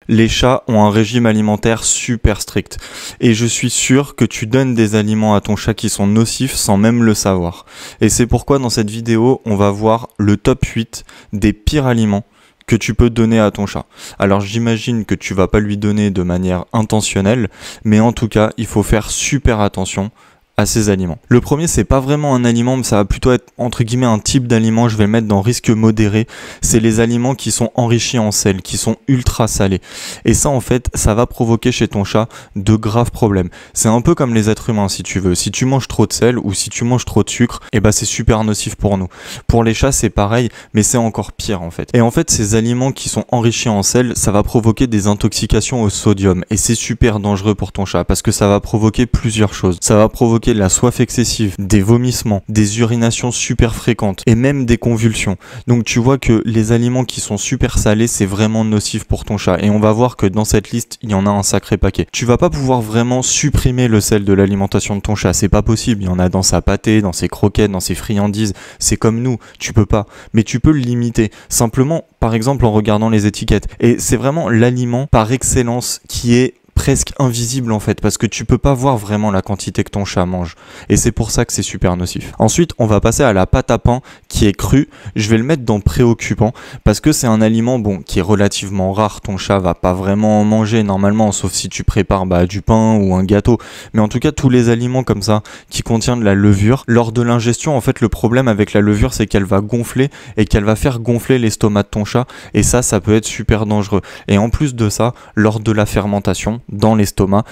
Les chats ont un régime alimentaire super strict. Et je suis sûr que tu donnes des aliments à ton chat qui sont nocifs sans même le savoir. Et c'est pourquoi dans cette vidéo, on va voir le top 8 des pires aliments que tu peux donner à ton chat. Alors j'imagine que tu vas pas lui donner de manière intentionnelle, mais en tout cas, il faut faire super attention à ces aliments. Le premier, c'est pas vraiment un aliment, mais ça va plutôt être entre guillemets un type d'aliment. Je vais le mettre dans risque modéré. C'est les aliments qui sont enrichis en sel, qui sont ultra salés. Et ça, en fait, ça va provoquer chez ton chat de graves problèmes. C'est un peu comme les êtres humains, si tu veux. Si tu manges trop de sel ou si tu manges trop de sucre, eh ben c'est super nocif pour nous. Pour les chats, c'est pareil, mais c'est encore pire en fait. Et en fait, ces aliments qui sont enrichis en sel, ça va provoquer des intoxications au sodium. Et c'est super dangereux pour ton chat parce que ça va provoquer plusieurs choses. Ça va provoquer la soif excessive, des vomissements, des urinations super fréquentes et même des convulsions. Donc tu vois que les aliments qui sont super salés, c'est vraiment nocif pour ton chat. Et on va voir que dans cette liste, il y en a un sacré paquet. Tu vas pas pouvoir vraiment supprimer le sel de l'alimentation de ton chat, c'est pas possible. Il y en a dans sa pâtée, dans ses croquettes, dans ses friandises. C'est comme nous, tu peux pas. Mais tu peux le limiter, simplement par exemple en regardant les étiquettes. Et c'est vraiment l'aliment par excellence qui est presque invisible en fait, parce que tu peux pas voir vraiment la quantité que ton chat mange, et c'est pour ça que c'est super nocif. Ensuite, on va passer à la pâte à pain qui est crue. Je vais le mettre dans préoccupant parce que c'est un aliment qui est relativement rare. Ton chat va pas vraiment en manger normalement, sauf si tu prépares du pain ou un gâteau, mais en tout cas tous les aliments comme ça qui contiennent de la levure, lors de l'ingestion, en fait le problème avec la levure, c'est qu'elle va gonfler et qu'elle va faire gonfler l'estomac de ton chat, et ça peut être super dangereux. Et en plus de ça, lors de la fermentation dans l'estomac,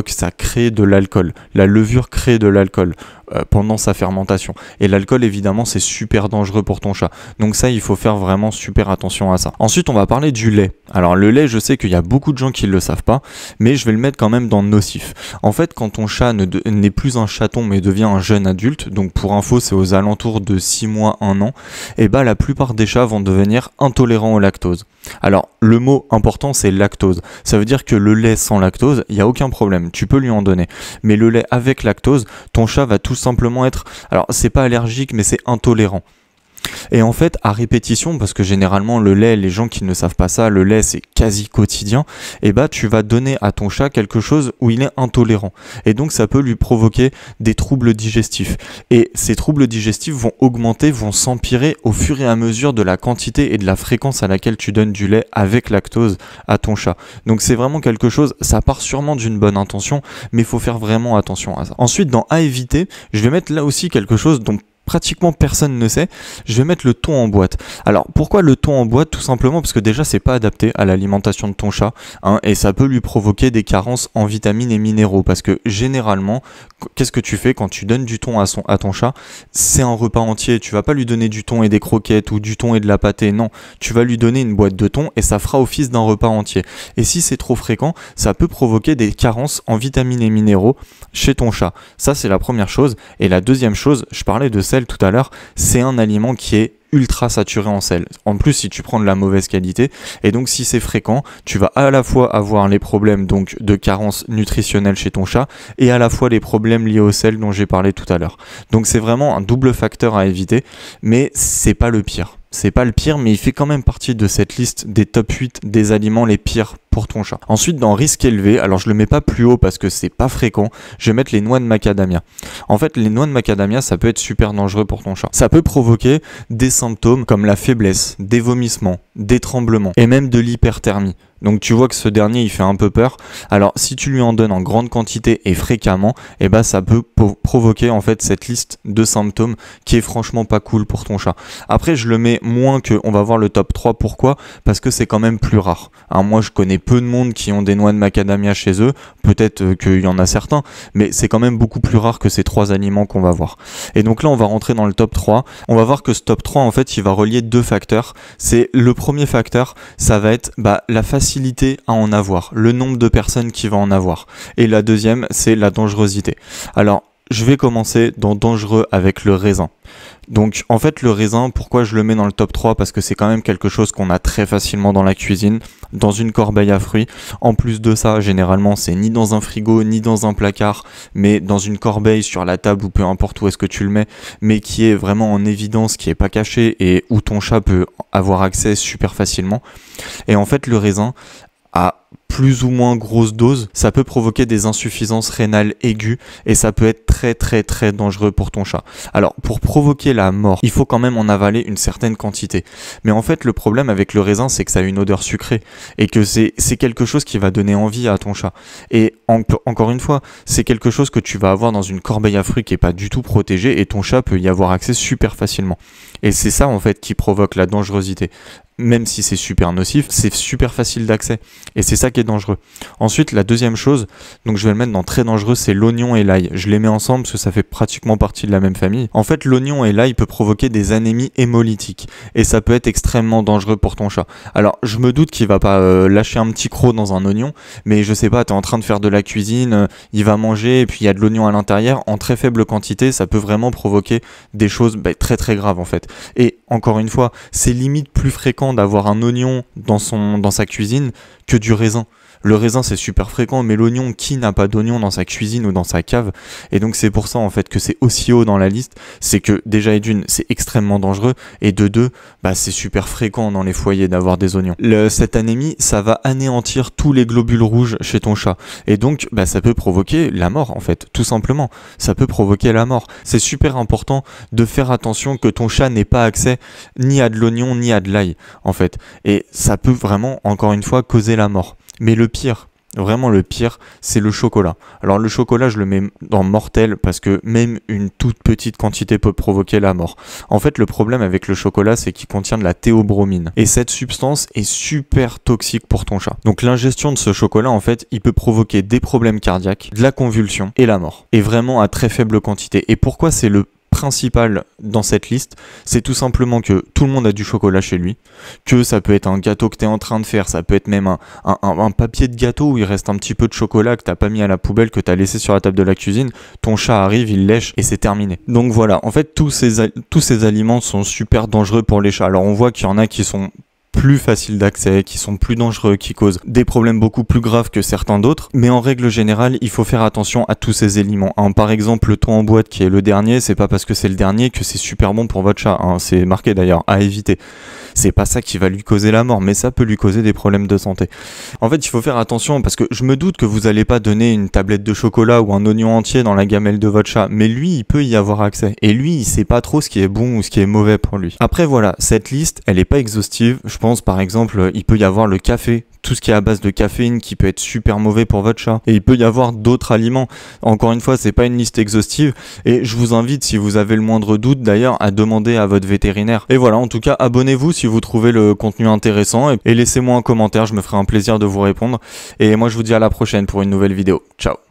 ça crée de l'alcool. La levure crée de l'alcool pendant sa fermentation. Et l'alcool, évidemment, c'est super dangereux pour ton chat. Donc ça, il faut faire vraiment super attention à ça. Ensuite, on va parler du lait. Alors le lait, je sais qu'il y a beaucoup de gens qui ne le savent pas, mais je vais le mettre quand même dans nocif. En fait, quand ton chat n'est plus un chaton, mais devient un jeune adulte, donc pour info, c'est aux alentours de 6 mois, 1 an, la plupart des chats vont devenir intolérants au lactose. Alors, le mot important, c'est lactose. Ça veut dire que le lait sans lactose, il n'y a aucun problème, tu peux lui en donner. Mais le lait avec lactose, ton chat va tout simplement être... Alors, c'est pas allergique, mais c'est intolérant. Et en fait, à répétition, parce que généralement le lait, les gens qui ne savent pas ça, le lait c'est quasi quotidien, tu vas donner à ton chat quelque chose où il est intolérant. Et donc ça peut lui provoquer des troubles digestifs. Et ces troubles digestifs vont augmenter, vont s'empirer au fur et à mesure de la quantité et de la fréquence à laquelle tu donnes du lait avec lactose à ton chat. Donc c'est vraiment quelque chose, ça part sûrement d'une bonne intention, mais il faut faire vraiment attention à ça. Ensuite, dans à éviter, je vais mettre là aussi quelque chose dont pratiquement personne ne sait, je vais mettre le thon en boîte. Alors pourquoi le thon en boîte? Tout simplement parce que déjà c'est pas adapté à l'alimentation de ton chat, et ça peut lui provoquer des carences en vitamines et minéraux, parce que généralement, qu'est-ce que tu fais quand tu donnes du thon à ton chat? C'est un repas entier, tu vas pas lui donner du thon et des croquettes ou du thon et de la pâtée, non, tu vas lui donner une boîte de thon et ça fera office d'un repas entier. Et si c'est trop fréquent, ça peut provoquer des carences en vitamines et minéraux chez ton chat. Ça c'est la première chose. Et la deuxième chose, je parlais de sel tout à l'heure, c'est un aliment qui est ultra saturé en sel. En plus, si tu prends de la mauvaise qualité, et donc si c'est fréquent, tu vas à la fois avoir les problèmes donc de carence nutritionnelle chez ton chat et à la fois les problèmes liés au sel dont j'ai parlé tout à l'heure. Donc c'est vraiment un double facteur à éviter, mais c'est pas le pire. C'est pas le pire, mais il fait quand même partie de cette liste des top 8 des aliments les pires pour ton chat. Ensuite, dans risque élevé, alors je le mets pas plus haut parce que c'est pas fréquent, je vais mettre les noix de macadamia. En fait, les noix de macadamia, ça peut être super dangereux pour ton chat. Ça peut provoquer des symptômes comme la faiblesse, des vomissements, des tremblements et même de l'hyperthermie. Donc tu vois que ce dernier il fait un peu peur. Alors si tu lui en donnes en grande quantité et fréquemment, ça peut provoquer en fait cette liste de symptômes qui est franchement pas cool pour ton chat. Après je le mets moins que, on va voir le top 3, pourquoi? Parce que c'est quand même plus rare. Alors moi je connais peu de monde qui ont des noix de macadamia chez eux, peut-être qu'il y en a certains, mais c'est quand même beaucoup plus rare que ces 3 aliments qu'on va voir. Et donc là on va rentrer dans le top 3, on va voir que ce top 3 en fait il va relier 2 facteurs. C'est le premier facteur, ça va être la facilité à en avoir, le nombre de personnes qui va en avoir. Et la deuxième, c'est la dangerosité. Alors, je vais commencer dans dangereux avec le raisin. Donc en fait le raisin, pourquoi je le mets dans le top 3? Parce que c'est quand même quelque chose qu'on a très facilement dans la cuisine, dans une corbeille à fruits. En plus de ça, généralement c'est ni dans un frigo, ni dans un placard, mais dans une corbeille sur la table ou peu importe où est-ce que tu le mets, mais qui est vraiment en évidence, qui est pas caché et où ton chat peut avoir accès super facilement. Et en fait le raisin, à plus ou moins grosse dose, ça peut provoquer des insuffisances rénales aiguës et ça peut être très dangereux pour ton chat. Alors pour provoquer la mort, il faut quand même en avaler une certaine quantité. Mais en fait le problème avec le raisin, c'est que ça a une odeur sucrée et que c'est quelque chose qui va donner envie à ton chat. Et encore une fois, c'est quelque chose que tu vas avoir dans une corbeille à fruits qui est pas du tout protégée et ton chat peut y avoir accès super facilement. Et c'est ça en fait qui provoque la dangerosité. Même si c'est super nocif, c'est super facile d'accès. Et c'est ça qui est dangereux. Ensuite, la deuxième chose, donc je vais le mettre dans très dangereux, c'est l'oignon et l'ail. Je les mets ensemble parce que ça fait pratiquement partie de la même famille. En fait, l'oignon et l'ail peut provoquer des anémies hémolytiques. Et ça peut être extrêmement dangereux pour ton chat. Alors, je me doute qu'il va pas lâcher un petit croc dans un oignon, mais je sais pas, t'es en train de faire de la cuisine, il va manger, et puis il y a de l'oignon à l'intérieur. En très faible quantité, ça peut vraiment provoquer des choses très graves en fait. Et encore une fois, c'est limite plus fréquent d'avoir un oignon dans sa cuisine que du raisin. Le raisin c'est super fréquent, mais l'oignon, qui n'a pas d'oignon dans sa cuisine ou dans sa cave? Et donc c'est pour ça en fait que c'est aussi haut dans la liste, c'est que déjà et d'une c'est extrêmement dangereux, et de deux, c'est super fréquent dans les foyers d'avoir des oignons. Cette anémie, ça va anéantir tous les globules rouges chez ton chat, et donc ça peut provoquer la mort en fait, tout simplement. Ça peut provoquer la mort. C'est super important de faire attention que ton chat n'ait pas accès ni à de l'oignon ni à de l'ail en fait, et ça peut vraiment encore une fois causer la mort. Mais le pire, vraiment le pire, c'est le chocolat. Alors le chocolat, je le mets dans mortel parce que même une toute petite quantité peut provoquer la mort. En fait, le problème avec le chocolat, c'est qu'il contient de la théobromine. Et cette substance est super toxique pour ton chat. Donc l'ingestion de ce chocolat, en fait, il peut provoquer des problèmes cardiaques, de la convulsion et la mort. Et vraiment à très faible quantité. Et pourquoi c'est le principal dans cette liste? C'est tout simplement que tout le monde a du chocolat chez lui, que ça peut être un gâteau que tu es en train de faire, ça peut être même un papier de gâteau où il reste un petit peu de chocolat que t'as pas mis à la poubelle, que tu as laissé sur la table de la cuisine, ton chat arrive, il lèche et c'est terminé. Donc voilà, en fait tous ces aliments sont super dangereux pour les chats. Alors on voit qu'il y en a qui sont plus faciles d'accès, qui sont plus dangereux, qui causent des problèmes beaucoup plus graves que certains d'autres, mais en règle générale, il faut faire attention à tous ces aliments. Par exemple, le thon en boîte qui est le dernier, c'est pas parce que c'est le dernier que c'est super bon pour votre chat, c'est marqué d'ailleurs, à éviter. C'est pas ça qui va lui causer la mort, mais ça peut lui causer des problèmes de santé. En fait, il faut faire attention parce que je me doute que vous allez pas donner une tablette de chocolat ou un oignon entier dans la gamelle de votre chat, mais lui, il peut y avoir accès. Et lui, il sait pas trop ce qui est bon ou ce qui est mauvais pour lui. Après, voilà, cette liste, elle est pas exhaustive. Je pense, par exemple, il peut y avoir le café, tout ce qui est à base de caféine qui peut être super mauvais pour votre chat. Et il peut y avoir d'autres aliments. Encore une fois, c'est pas une liste exhaustive. Et je vous invite, si vous avez le moindre doute d'ailleurs, à demander à votre vétérinaire. Et voilà, en tout cas, abonnez-vous si vous trouvez le contenu intéressant. Et laissez-moi un commentaire, je me ferai un plaisir de vous répondre. Et moi, je vous dis à la prochaine pour une nouvelle vidéo. Ciao!